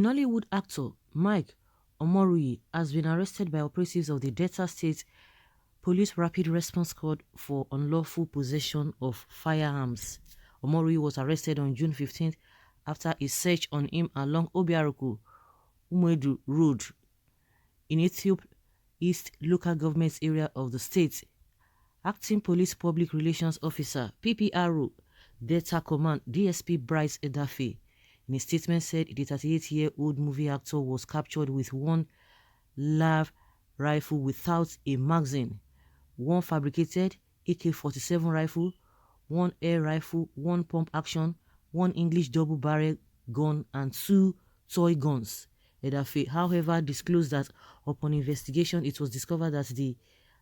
Nollywood actor Mike Omoruyi has been arrested by operatives of the Delta State Police Rapid Response Squad for unlawful possession of firearms. Omoruyi was arrested on June 15th after a search on him along Obiaruku Umuedu Road in Ethiopia East local government area of the state. Acting Police Public Relations Officer PPRO Delta Command DSP Bryce Edafe in a statement said the 38-year-old movie actor was captured with one live rifle without a magazine, one fabricated AK-47 rifle, one air rifle, one pump action, one English double-barrel gun, and two toy guns. Edafe, however, disclosed that upon investigation, it was discovered that the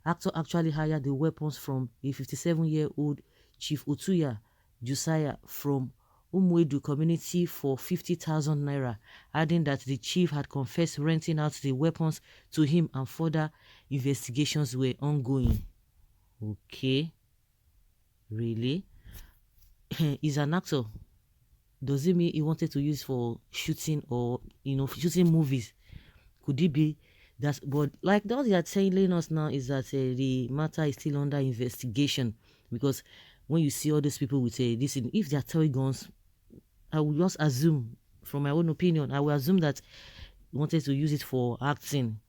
actor actually hired the weapons from a 57-year-old Chief Otuya Josiah from Umuedu community for 50,000 naira, adding that the chief had confessed renting out the weapons to him and further investigations were ongoing. Okay. Really? He's an actor. Does it mean he wanted to use for shooting or, shooting movies? Could it be that? But like what they are telling us now is that the matter is still under investigation, because when you see all these people with this, if they are toy guns, I will just assume, from my own opinion, I will assume that he wanted to use it for acting.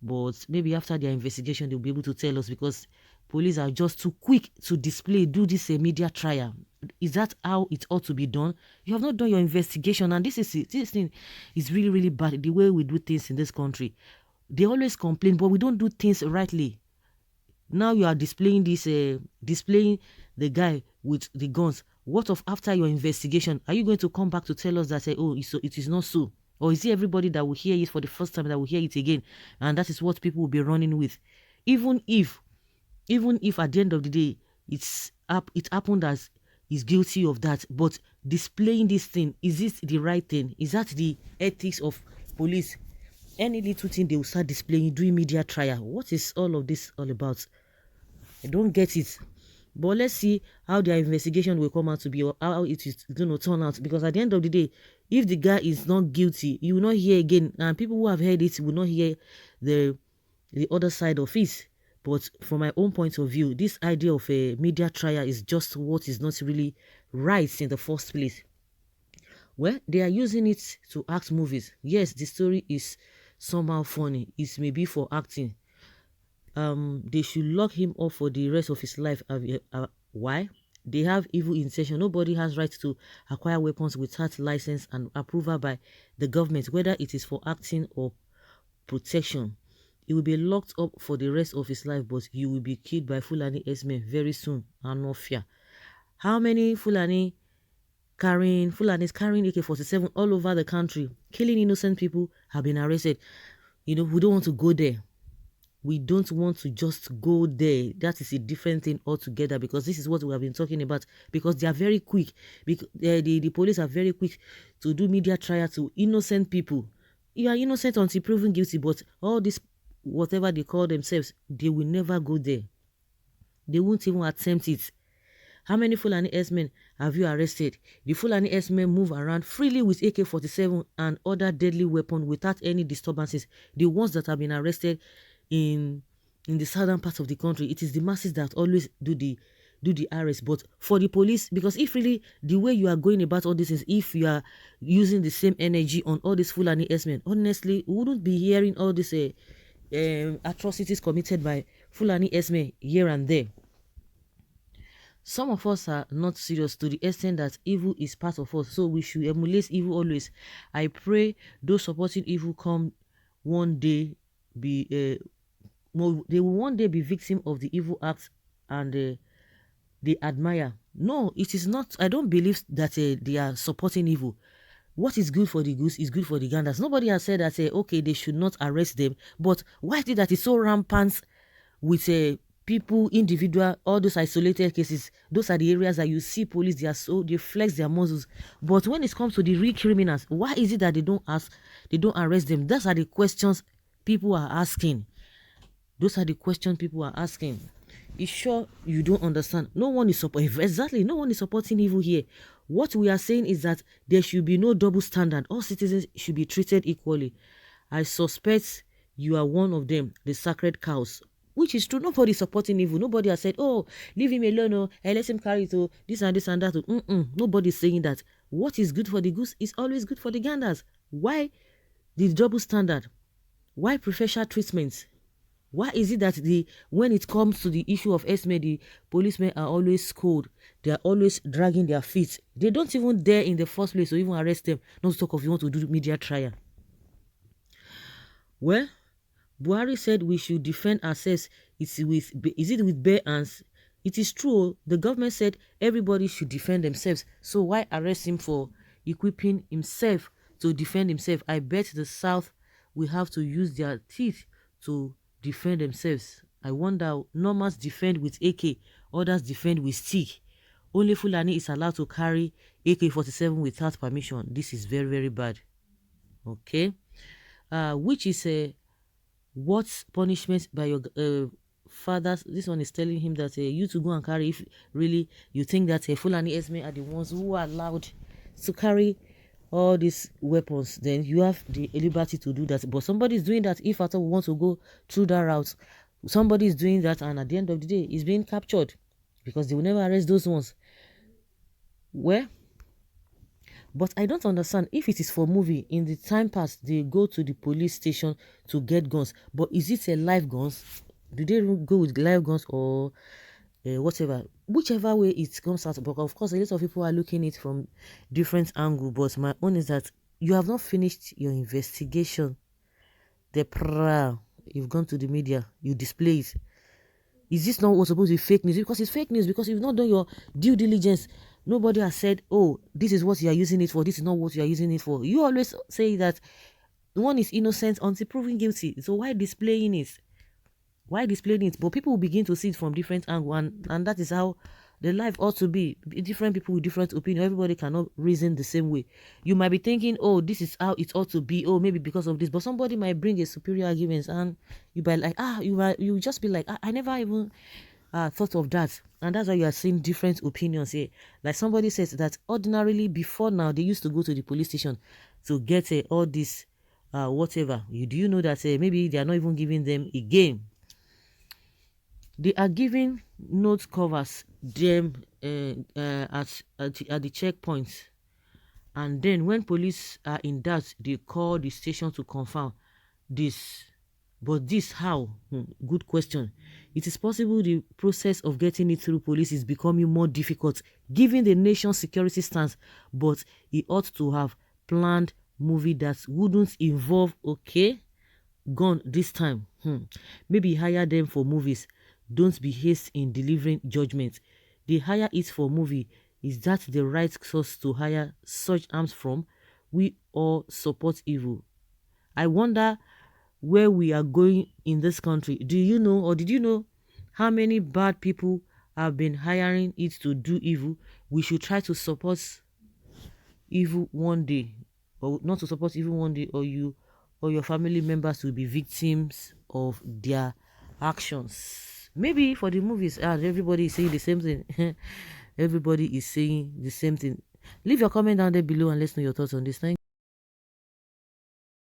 But maybe after their investigation, they'll be able to tell us, because police are just too quick to do this media trial. Is that how it ought to be done? You have not done your investigation, and this thing is really, really bad. The way we do things in this country, they always complain, but we don't do things rightly. Now you are displaying displaying the guy with the guns. What of after your investigation? Are you going to come back to tell us that it is not so? Or is it everybody that will hear it for the first time that will hear it again? And that is what people will be running with. Even if at the end of the day it happened as he's guilty of that, but displaying this thing, is this the right thing? Is that the ethics of police? Any little thing they will start displaying, doing media trial. What is all of this all about? I don't get it. But let's see how their investigation will come out to be, or how it is going to turn out. Because at the end of the day, if the guy is not guilty, you will not hear again. And people who have heard it will not hear the other side of it. But from my own point of view, this idea of a media trial is just what is not really right in the first place. Well, they are using it to act movies. Yes, the story is somehow funny. It may be for acting. They should lock him up for the rest of his life. Why? They have evil intention. Nobody has right to acquire weapons without license and approval by the government, whether it is for acting or protection. He will be locked up for the rest of his life, but he will be killed by Fulani S-men very soon, and no fear. How many Fulanis carrying AK-47 all over the country, killing innocent people, have been arrested? We don't want to go there. We don't want to just go there. That is a different thing altogether, because this is what we have been talking about. Because they are very quick. Because the police are very quick to do media trial to innocent people. You are innocent until proven guilty, but all this, whatever they call themselves, they will never go there. They won't even attempt it. How many Fulani S-men have you arrested? The Fulani S-men move around freely with AK-47 and other deadly weapons without any disturbances. The ones that have been arrested in the southern part of the country, it is the masses that always do the arrest. But for the police, because if really the way you are going about all this is, if you are using the same energy on all these Fulani S-men, honestly, we wouldn't be hearing all these atrocities committed by Fulani S-men here and there. Some of us are not serious to the extent that evil is part of us, so we should emulate evil always. I pray those supporting evil come one day they will one day be victim of the evil acts, and they admire. No, it is not. I don't believe that they are supporting evil. What is good for the goose is good for the ganders. Nobody has said that okay, they should not arrest them. But why is it that it's so rampant with people, individual, all those isolated cases? Those are the areas that you see police, they flex their muscles. But when it comes to the real criminals, why is it that they don't arrest them? Those are the questions people are asking. Those are the questions people are asking. Is sure you don't understand? No one is exactly. No one is supporting evil here. What we are saying is that there should be no double standard. All citizens should be treated equally. I suspect you are one of them, the sacred cows. Which is true. Nobody is supporting evil. Nobody has said, oh, leave him alone, oh, and let him carry it, oh, this and this and that. Oh. Nobody is saying that. What is good for the goose is always good for the ganders. Why the double standard? Why preferential treatment? Why is it that when it comes to the issue of Esme, the policemen are always cold? They are always dragging their feet. They don't even dare in the first place to even arrest them. Not to talk of you want to do media trial. Well, Buhari said we should defend ourselves. Is it with bare hands? It is true. The government said everybody should defend themselves. So why arrest him for equipping himself to defend himself? I bet the South will have to use their teeth to defend themselves. I wonder, normals defend with AK, others defend with stick. Only Fulani is allowed to carry AK-47 without permission. This is very, very bad. Okay? Which is what punishment by your fathers? This one is telling him that you to go and carry, if really you think that Fulani Esme are the ones who are allowed to carry all these weapons, then you have the liberty to do that. But somebody is doing that. If at all want to go through that route, somebody is doing that, and at the end of the day is being captured, because they will never arrest those ones. Well, but I don't understand. If it is for movie, in the time past they go to the police station to get guns, but is it a live guns? Do they go with live guns or whatever? Whichever way it comes out, but of course a lot of people are looking at it from different angle. But my own is that you have not finished your investigation. You've gone to the media, you display it. Is this not what's supposed to be fake news? Because it's fake news, because you've not done your due diligence. Nobody has said, oh, this is what you are using it for, this is not what you are using it for. You always say that one is innocent until proven guilty. So why displaying it? Why displaying it? But people will begin to see it from different angles, and that is how the life ought to be. Different people with different opinion. Everybody cannot reason the same way. You might be thinking, oh, this is how it ought to be. Oh, maybe because of this. But somebody might bring a superior argument, and you be like, you just be like, I never even thought of that. And that's why you are seeing different opinions here. Like somebody says that ordinarily before now they used to go to the police station to get all this whatever. Do you know that maybe they are not even giving them a game? They are giving note covers them at the checkpoints, and then when police are in doubt, they call the station to confirm this. But this how? Good question. It is possible the process of getting it through police is becoming more difficult given the nation's security stance, but he ought to have planned movie that wouldn't involve gun this time. Maybe hire them for movies. Don't be hasty in delivering judgment. They hire it for movie. Is that the right source to hire such arms from? We all support evil. I wonder where we are going in this country. Do you know, or did you know, how many bad people have been hiring it to do evil? We should try to support evil one day, or not to support evil one day, or you or your family members will be victims of their actions. Maybe for the movies, everybody is saying the same thing. Everybody is saying the same thing. Leave your comment down there below and let's know your thoughts on this. Thank you.